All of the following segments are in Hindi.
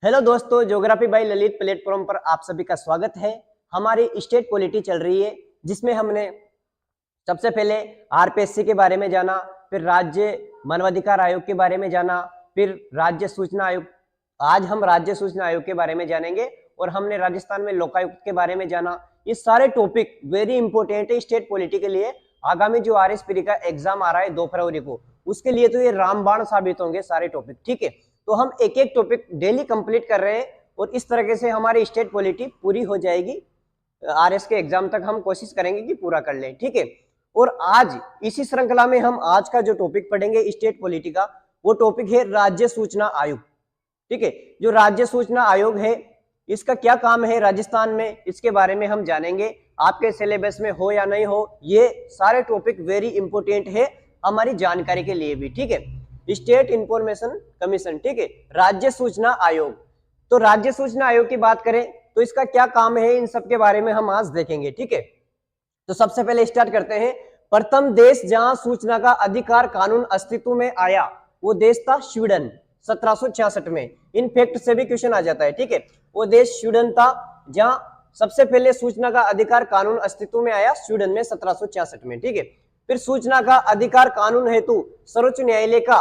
हेलो दोस्तों, ज्योग्राफी बाय ललित प्लेटफॉर्म पर आप सभी का स्वागत है। हमारी स्टेट पॉलिटी चल रही है जिसमें हमने सबसे पहले आरपीएससी के बारे में जाना, फिर राज्य मानवाधिकार आयोग के बारे में जाना, फिर राज्य सूचना आयोग। आज हम राज्य सूचना आयोग के बारे में जानेंगे और हमने राजस्थान में लोकायुक्त के बारे में जाना। ये सारे टॉपिक वेरी इंपॉर्टेंट है स्टेट पॉलिटी के लिए। आगामी जो आरएसपीडी का एग्जाम आ रहा है 2 फरवरी को, उसके लिए तो ये रामबाण साबित होंगे सारे टॉपिक। ठीक है, तो हम एक एक टॉपिक डेली कंप्लीट कर रहे हैं और इस तरीके से हमारी स्टेट पॉलिटी पूरी हो जाएगी। आरएस के एग्जाम तक हम कोशिश करेंगे कि पूरा कर लें। ठीक है, और आज इसी श्रृंखला में हम आज का जो टॉपिक पढ़ेंगे स्टेट पॉलिटी का, वो टॉपिक है राज्य सूचना आयोग। ठीक है, जो राज्य सूचना आयोग है इसका क्या काम है राजस्थान में, इसके बारे में हम जानेंगे। आपके सिलेबस में हो या नहीं हो, ये सारे टॉपिक वेरी इंपॉर्टेंट है हमारी जानकारी के लिए भी। ठीक है, स्टेट इंफॉर्मेशन कमीशन, ठीक है, राज्य सूचना आयोग। तो राज्य सूचना आयोग की बात करें तो इसका क्या काम है, इन सब के बारे में हम आज देखेंगे। ठीक है, तो सबसे पहले स्टार्ट करते हैं। प्रथम देश जहां सूचना का अधिकार कानून अस्तित्व में आया वो देश था स्वीडन 1766 में। इन फैक्ट से भी क्वेश्चन आ जाता है। ठीक है, वो देश स्वीडन था जहां सबसे पहले सूचना का अधिकार कानून अस्तित्व में आया, स्वीडन में 1766 में। ठीक है, फिर सूचना का अधिकार कानून हेतु सर्वोच्च न्यायालय का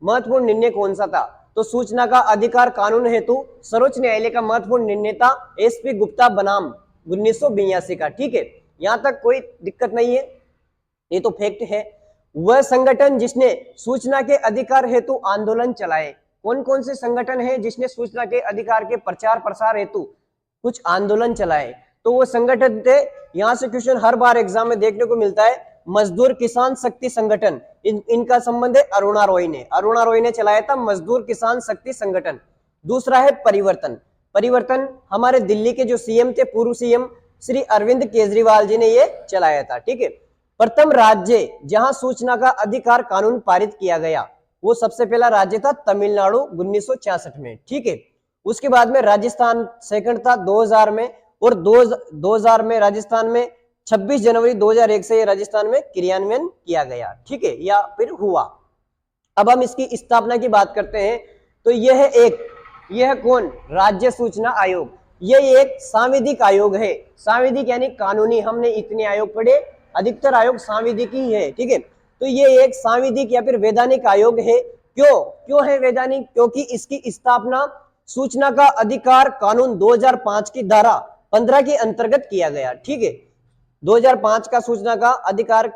महत्वपूर्ण निर्णय कौन सा था? तो सूचना का अधिकार कानून हेतु सर्वोच्च न्यायालय का महत्वपूर्ण निर्णय था एसपी गुप्ता बनाम 1982 का। ठीक है, यहां तक कोई दिक्कत नहीं है, ये तो फैक्ट है। वह संगठन जिसने सूचना के अधिकार हेतु आंदोलन चलाए, कौन कौन से संगठन है जिसने सूचना के अधिकार के प्रचार प्रसार हेतु कुछ आंदोलन चलाए? तो वो संगठन थे, यहां से क्वेश्चन हर बार एग्जाम में देखने को मिलता है, मजदूर किसान शक्ति संगठन। इनका संबंध है अरुणा रॉय ने चलाया था मजदूर किसान शक्ति संगठन। दूसरा है परिवर्तन। परिवर्तन हमारे दिल्ली के जो सीएम थे, पूर्व सीएम श्री अरविंद केजरीवाल जी ने ये चलाया था। ठीक है, प्रथम राज्य जहां सूचना का अधिकार कानून पारित किया गया वो सबसे पहला राज्य था तमिलनाडु 1966 में। ठीक है, उसके बाद में राजस्थान सेकंड था 2000 में, और 2000 में राजस्थान में 26 जनवरी 2001 से ये राजस्थान में क्रियान्वयन किया गया। ठीक है, या फिर हुआ। अब हम इसकी स्थापना की बात करते हैं तो यह कौन? राज्य सूचना आयोग। यह एक सांविधिक आयोग है। सांविधिक यानी कानूनी, हमने इतने आयोग पढ़े, अधिकतर आयोग सांविधिक ही है। ठीक है, तो ये एक सांविधिक या फिर वैधानिक आयोग है। क्यों है वैधानिक? क्योंकि इसकी स्थापना सूचना का अधिकार कानून 2005 की धारा 15 के अंतर्गत किया गया। ठीक है, 2005 का सूचना का अधिकार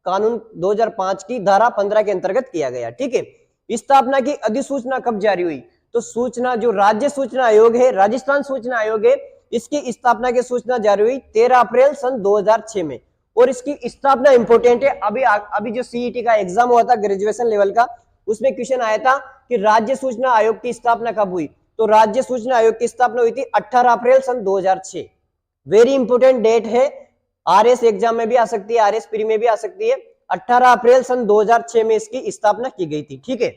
कानून 2005 की धारा 15 के अंतर्गत किया गया। ठीक है, स्थापना की अधिसूचना कब जारी हुई? तो सूचना जो राज्य सूचना आयोग है, राजस्थान सूचना आयोग है, इसकी स्थापना की सूचना जारी हुई 13 अप्रैल सन 2006 में। और इसकी स्थापना इंपोर्टेंट है। अभी जो सीईटी का एग्जाम हुआ था ग्रेजुएशन लेवल का, उसमें क्वेश्चन आया था कि राज्य सूचना आयोग की स्थापना कब हुई? तो राज्य सूचना आयोग की स्थापना हुई थी 18 अप्रैल सन 2006। वेरी इंपोर्टेंट डेट है, आरएस एग्जाम में भी आ सकती है, आरएस प्री में भी आ सकती है। 18 अप्रैल सन 2006 में इसकी स्थापना की गई थी। ठीक है,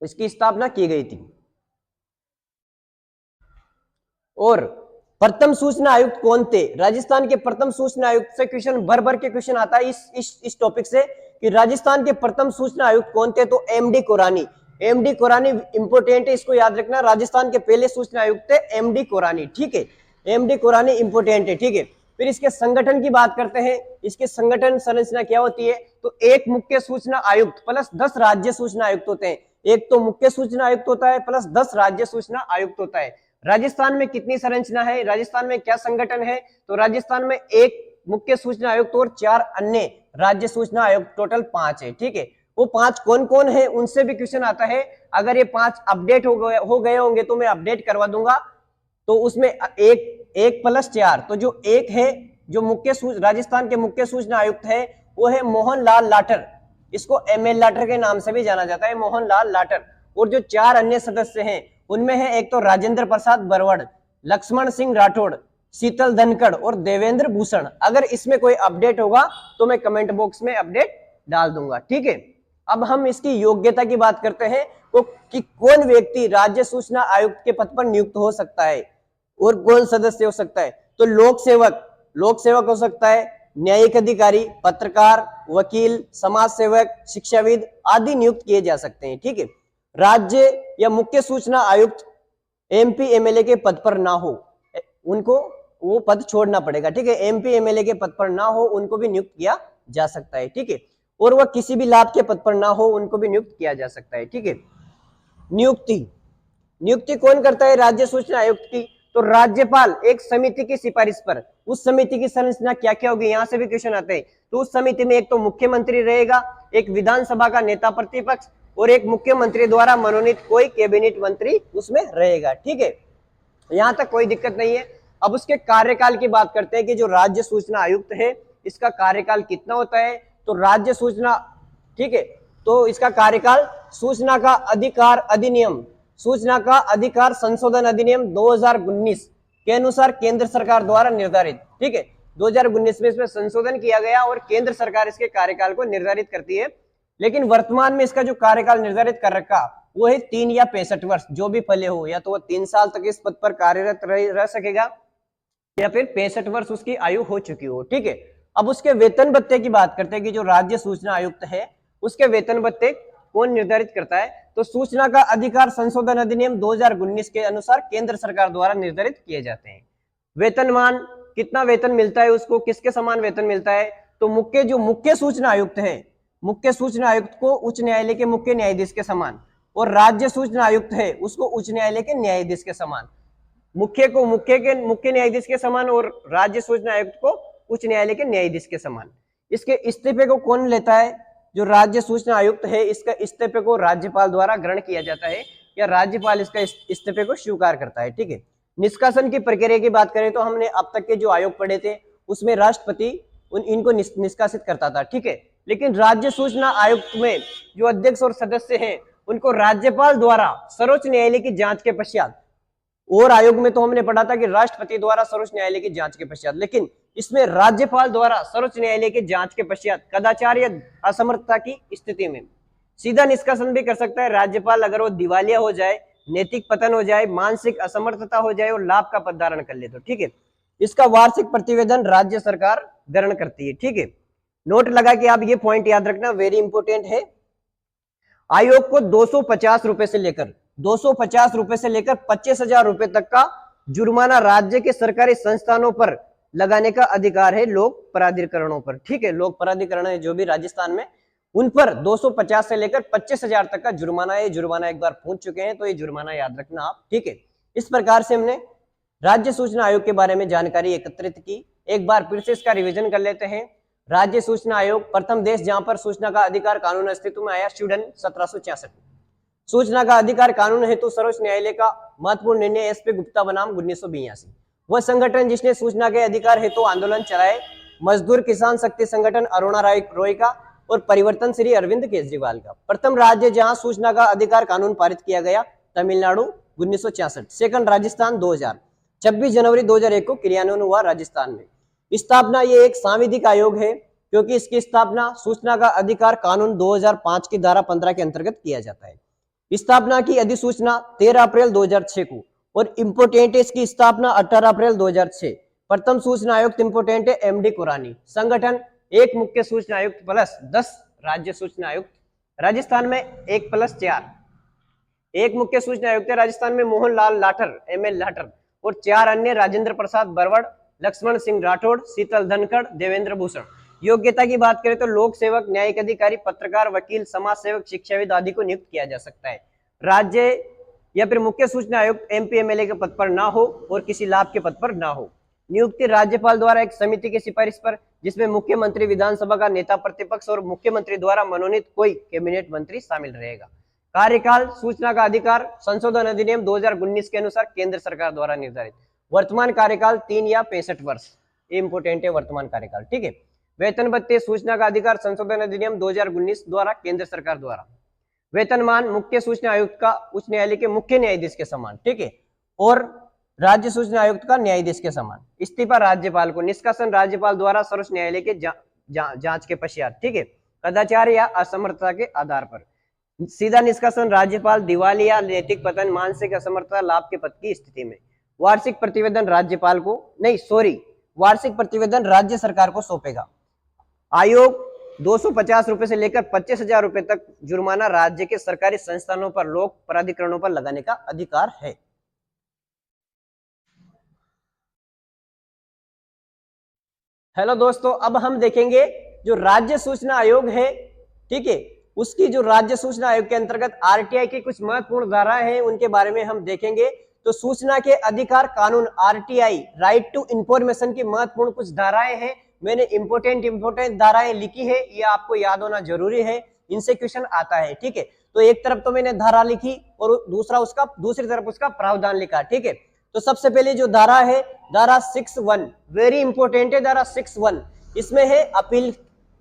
इसकी स्थापना की गई थी। और प्रथम सूचना आयुक्त कौन थे? राजस्थान के प्रथम सूचना आयुक्त से क्वेश्चन भर भर के क्वेश्चन आता है इस टॉपिक से कि राजस्थान के प्रथम सूचना आयुक्त कौन थे? तो एमडी कोरानी। एमडी कोरानी इंपोर्टेंट है, इसको याद रखना। राजस्थान के पहले सूचना आयुक्त थे एमडी कोरानी। ठीक है, एमडी कोरानी इंपोर्टेंट है। ठीक है, फिर इसके संगठन की बात करते हैं। इसके संगठन संरचना क्या होती है? तो एक मुख्य सूचना आयुक्त प्लस 10 राज्य सूचना आयुक्त होते हैं। एक तो मुख्य सूचना आयुक्त होता है प्लस 10 राज्य सूचना आयुक्त होता है। राजस्थान में कितनी संरचना है? राजस्थान में क्या संगठन है? तो राजस्थान में एक मुख्य सूचना आयुक्त और 4 अन्य राज्य सूचना आयुक्त, टोटल 5 है। ठीक है, वो 5 कौन कौन है उनसे भी क्वेश्चन आता है। अगर ये 5 अपडेट हो गए होंगे तो मैं अपडेट करवा दूंगा। तो उसमें एक प्लस 4, तो जो एक है, जो राजस्थान के मुख्य सूचना आयुक्त है वो है मोहन लाल लाटर। इसको एमएल लाटर के नाम से भी जाना जाता है, मोहन लाल लाटर। और जो 4 अन्य सदस्य हैं उनमें है एक तो राजेंद्र प्रसाद बरवड़, लक्ष्मण सिंह राठौड़, शीतल धनखड़ और देवेंद्र भूषण। अगर इसमें कोई अपडेट होगा तो मैं कमेंट बॉक्स में अपडेट डाल दूंगा। ठीक है, अब हम इसकी योग्यता की बात करते हैं कि कौन व्यक्ति राज्य सूचना आयुक्त के पद पर नियुक्त हो सकता है और कौन सदस्य हो सकता है। तो लोक सेवक हो सकता है, न्यायिक अधिकारी, पत्रकार, वकील, समाज सेवक, शिक्षाविद आदि नियुक्त किए जा सकते हैं। ठीक है, राज्य या मुख्य सूचना आयुक्त एमपी एमएलए के पद पर ना हो, उनको वो पद छोड़ना पड़ेगा। ठीक है, एमपी एमएलए के पद पर ना हो उनको भी नियुक्त किया जा सकता है। ठीक है, और वह किसी भी लाभ के पद पर ना हो उनको भी नियुक्त किया जा सकता है। ठीक है, नियुक्ति कौन करता है राज्य सूचना आयुक्त की? तो राज्यपाल एक समिति की सिफारिश पर, उस समिति की संरचना क्या क्या होगी, यहां से भी क्वेश्चन आते हैं। तो उस समिति में एक तो मुख्यमंत्री रहेगा, एक विधानसभा का नेता प्रतिपक्ष और एक मुख्यमंत्री द्वारा मनोनीत कोई कैबिनेट मंत्री उसमें रहेगा। ठीक है, यहां तक कोई दिक्कत नहीं है। अब उसके कार्यकाल की बात करते हैं कि जो राज्य सूचना आयुक्त है इसका कार्यकाल कितना होता है। तो राज्य सूचना, ठीक है, तो इसका कार्यकाल सूचना का अधिकार अधिनियम, सूचना का अधिकार संशोधन अधिनियम 2019 के अनुसार केंद्र सरकार द्वारा निर्धारित। ठीक है, 2019 में इसमें संशोधन किया गया और केंद्र सरकार इसके कार्यकाल को निर्धारित करती है। लेकिन वर्तमान में इसका जो कार्यकाल निर्धारित कर रखा वो है 3 या 65 वर्ष, जो भी पहले हो, या तो वो 3 साल तक इस पद पर कार्यरत रह सकेगा या फिर 65 वर्ष उसकी आयु हो चुकी हो। ठीक है, अब उसके वेतन भत्ते की बात करते हैं कि जो राज्य सूचना आयुक्त है उसके वेतन भत्ते कौन निर्धारित करता है। तो सूचना का अधिकार संशोधन अधिनियम 2019 के अनुसार केंद्र सरकार द्वारा निर्धारित किए जाते हैं। वेतनमान, कितना वेतन मिलता है उसको, किसके समान वेतन मिलता है? तो मुख्य सूचना आयुक्त है, मुख्य सूचना आयुक्त को उच्च न्यायालय के मुख्य न्यायाधीश के समान, और राज्य सूचना आयुक्त है उसको उच्च न्यायालय के न्यायाधीश के समान। मुख्य को मुख्य न्यायाधीश के समान और राज्य सूचना आयुक्त को उच्च न्यायालय के न्यायाधीश के समान। इसके इस्तीफे को कौन लेता है? जो राज्य सूचना आयुक्त है इसका इस्तीफे को राज्यपाल द्वारा ग्रहण किया जाता है या राज्यपाल इसका इस्तीफे को स्वीकार करता है। ठीक है, निष्कासन की प्रक्रिया की बात करें तो हमने अब तक के जो आयोग पढ़े थे उसमें राष्ट्रपति इनको निष्कासित करता था। ठीक है, लेकिन राज्य सूचना आयुक्त में जो अध्यक्ष और सदस्य हैं उनको राज्यपाल द्वारा सर्वोच्च न्यायालय की जांच के पश्चात, और आयोग में तो हमने पढ़ा था कि राष्ट्रपति द्वारा सर्वोच्च न्यायालय की जांच के पश्चात, लेकिन इसमें राज्यपाल द्वारा सर्वोच्च न्यायालय की जांच के पश्चात कदाचार या असमर्थता की स्थिति में सीधा निष्कासन भी कर सकता है राज्यपाल, अगर वो दिवालिया हो जाए, नैतिक पतन हो जाए, मानसिक असमर्थता हो जाए और लाभ का पद धारण कर ले तो। ठीक है, इसका वार्षिक प्रतिवेदन राज्य सरकार ग्रहण करती है। ठीक है, नोट लगा कि आप ये पॉइंट याद रखना, वेरी इंपोर्टेंट है। आयोग को 250 रुपए से लेकर 25,000 रुपए तक का जुर्माना राज्य के सरकारी संस्थानों पर लगाने का अधिकार है, लोक प्राधिकरणों पर। ठीक है, लोक प्राधिकरण है जो भी राजस्थान में, उन पर 250 से लेकर 25,000 तक का जुर्माना है। जुर्माना एक बार पूछ चुके हैं तो ये जुर्माना याद रखना आप। ठीक है, इस प्रकार से हमने राज्य सूचना आयोग के बारे में जानकारी एकत्रित की। एक बार फिर से इसका रिवीजन कर लेते हैं। राज्य सूचना आयोग प्रथम देश जहां पर सूचना का अधिकार कानून अस्तित्व में आया, स्वीडन 1766। सूचना का अधिकार कानून हेतु सर्वोच्च न्यायालय का महत्वपूर्ण निर्णय एसपी गुप्ता बनाम 1982। वह संगठन जिसने सूचना के अधिकार हेतु आंदोलन चलाए, मजदूर किसान शक्ति संगठन अरुणा रॉय का और परिवर्तन श्री अरविंद केजरीवाल का। प्रथम राज्य जहां सूचना का अधिकार कानून पारित किया गया, तमिलनाडु 1966। सेकंड राजस्थान 2000, 26 जनवरी 2001 को क्रियान्वयन हुआ राजस्थान में। स्थापना, ये एक सांविधिक आयोग है क्योंकि इसकी स्थापना सूचना का अधिकार कानून 2005 की धारा 15 के अंतर्गत किया जाता है। स्थापना की अधिसूचना 13 अप्रैल 2006 को, और इम्पोर्टेंट है इसकी स्थापना 18 अप्रैल 2006। प्रथम सूचना आयुक्त इम्पोर्टेंट है एमडी कुरानी। संगठन एक मुख्य सूचना आयुक्त प्लस 10 राज्य सूचना आयुक्त। राजस्थान में 1 + 4, एक मुख्य सूचना आयुक्त है राजस्थान में मोहन लाल लाठर, ML लाठर, और 4 अन्य राजेंद्र प्रसाद बरवड़, लक्ष्मण सिंह राठौड़, शीतल धनखड़, देवेंद्र भूषण। योग्यता की बात करें तो लोक सेवक, न्यायिक अधिकारी, पत्रकार, वकील, समाज सेवक, शिक्षाविद आदि को नियुक्त किया जा सकता है। राज्य या फिर मुख्य सूचना आयुक्त MP MLA के पद पर ना हो और किसी लाभ के पद पर ना हो। नियुक्ति राज्यपाल द्वारा एक समिति की सिफारिश पर, जिसमें मुख्यमंत्री, विधानसभा का नेता प्रतिपक्ष और मुख्यमंत्री द्वारा मनोनीत कोई कैबिनेट मंत्री शामिल रहेगा। कार्यकाल सूचना का अधिकार संशोधन अधिनियम 2019 के अनुसार केंद्र सरकार द्वारा निर्धारित। वर्तमान कार्यकाल 3 या 65 वर्ष, इंपोर्टेंट है वर्तमान कार्यकाल। ठीक है, वेतन भत्ते सूचना का अधिकार संशोधन अधिनियम 2019 द्वारा केंद्र सरकार द्वारा। वेतनमान मुख्य सूचना आयुक्त का उच्च न्यायालय के मुख्य न्यायाधीश के समान। ठीक है, और राज्य सूचना आयुक्त का न्यायाधीश के समान। इस्तीफा राज्यपाल को, निष्कासन राज्यपाल द्वारा सर्वोच्च न्यायालय के जांच के पश्चात। ठीक है, कदाचार या असमर्थता के आधार पर। सीधा निष्कासन राज्यपाल दिवालिया, नैतिक पतन, मानसिक असमर्थता, लाभ के पद की स्थिति में। वार्षिक प्रतिवेदन राज्यपाल को, नहीं सॉरी, वार्षिक प्रतिवेदन राज्य सरकार को सौंपेगा। आयोग 250 रुपए से लेकर 25,000 रुपए तक जुर्माना राज्य के सरकारी संस्थानों पर, लोक प्राधिकरणों पर लगाने का अधिकार है। हेलो दोस्तों, अब हम देखेंगे जो राज्य सूचना आयोग है, ठीक है, उसकी जो राज्य सूचना आयोग के अंतर्गत आरटीआई की कुछ महत्वपूर्ण धाराएं हैं, उनके बारे में हम देखेंगे। तो सूचना के अधिकार कानून आरटीआई, राइट टू इंफॉर्मेशन की महत्वपूर्ण कुछ धाराएं हैं। मैंने इंपोर्टेंट धाराएं लिखी है, ये आपको याद होना जरूरी है, इनसे क्वेश्चन आता है, ठीक है। तो एक तरफ तो मैंने धारा लिखी और दूसरी तरफ उसका प्रावधान लिखा, ठीक है। तो सबसे पहले जो धारा है, धारा 6(1), वेरी इंपॉर्टेंट है धारा 6(1), इसमें है अपील।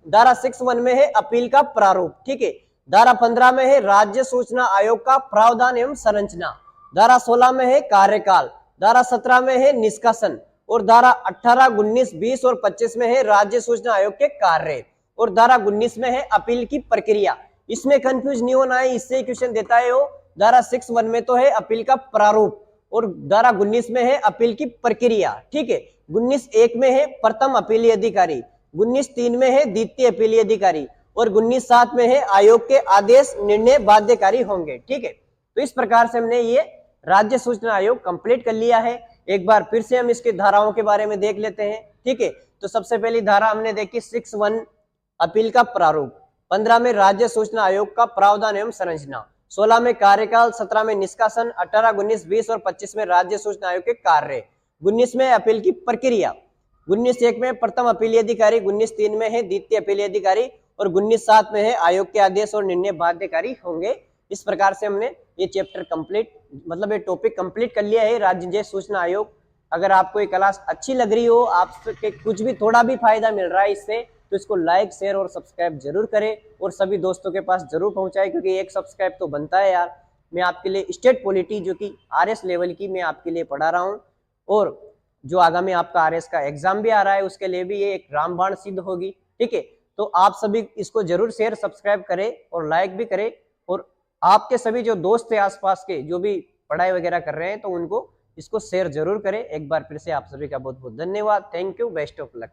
धारा 6(1) में है अपील का प्रारूप, ठीक है। धारा 15 में है राज्य सूचना आयोग का प्रावधान एवं संरचना। धारा 16 में है कार्यकाल। धारा 17 में है निष्कासन। और धारा 18, 19, 20 और 25 में है राज्य सूचना आयोग के कार्य। और धारा 19 में है अपील की प्रक्रिया। इसमें कंफ्यूज नहीं होना है, इससे क्वेश्चन देता है वो। धारा 6(1) में तो है अपील का प्रारूप और धारा 19 में है अपील की प्रक्रिया, ठीक है। 19(1) में है प्रथम अपीली अधिकारी, 19(3) में है द्वितीय अपीली अधिकारी और 19(7) में है आयोग के आदेश निर्णय बाध्यकारी होंगे, ठीक है। तो इस प्रकार से हमने ये राज्य सूचना आयोग कंप्लीट कर लिया है। एक बार फिर से हम इसकी धाराओं के बारे में देख लेते हैं, ठीक है। तो सबसे पहली धारा हमने देखी 6(1) अपील का प्रारूप, 15 में राज्य सूचना आयोग का प्रावधान एवं संरचना, 16 में कार्यकाल, 17 में निष्कासन, 18, 19, 20 और 25 में राज्य सूचना आयोग के कार्य, 19 में अपील की प्रक्रिया, 19(1) में प्रथम अपीली अधिकारी, 19(3) में है द्वितीय अपीली अधिकारी और 19(7) में है आयोग के आदेश और निर्णय बाध्यकारी होंगे। इस प्रकार से हमने ये चैप्टर कंप्लीट, मतलब ये टॉपिक कंप्लीट कर लिया है, राज्य सूचना आयोग। अगर आपको ये क्लास अच्छी लग रही हो, आपके कुछ भी थोड़ा भी फायदा मिल रहा है इससे, तो इसको लाइक, शेयर और सब्सक्राइब जरूर करें और सभी दोस्तों के पास जरूर पहुंचाएं, क्योंकि एक सब्सक्राइब तो बनता है यार। मैं आपके लिए स्टेट पॉलिटी जो कि आरएस लेवल की मैं आपके लिए पढ़ा रहा हूँ, और जो आगामी आपका आरएस का एग्जाम भी आ रहा है उसके लिए भी ये एक रामबाण सिद्ध होगी, ठीक है। तो आप सभी इसको जरूर शेयर, सब्सक्राइब करें और लाइक भी करें, और आपके सभी जो दोस्त है आसपास के, जो भी पढ़ाई वगैरह कर रहे हैं, तो उनको इसको शेयर जरूर करें। एक बार फिर से आप सभी का बहुत बहुत धन्यवाद। Thank you, best of luck.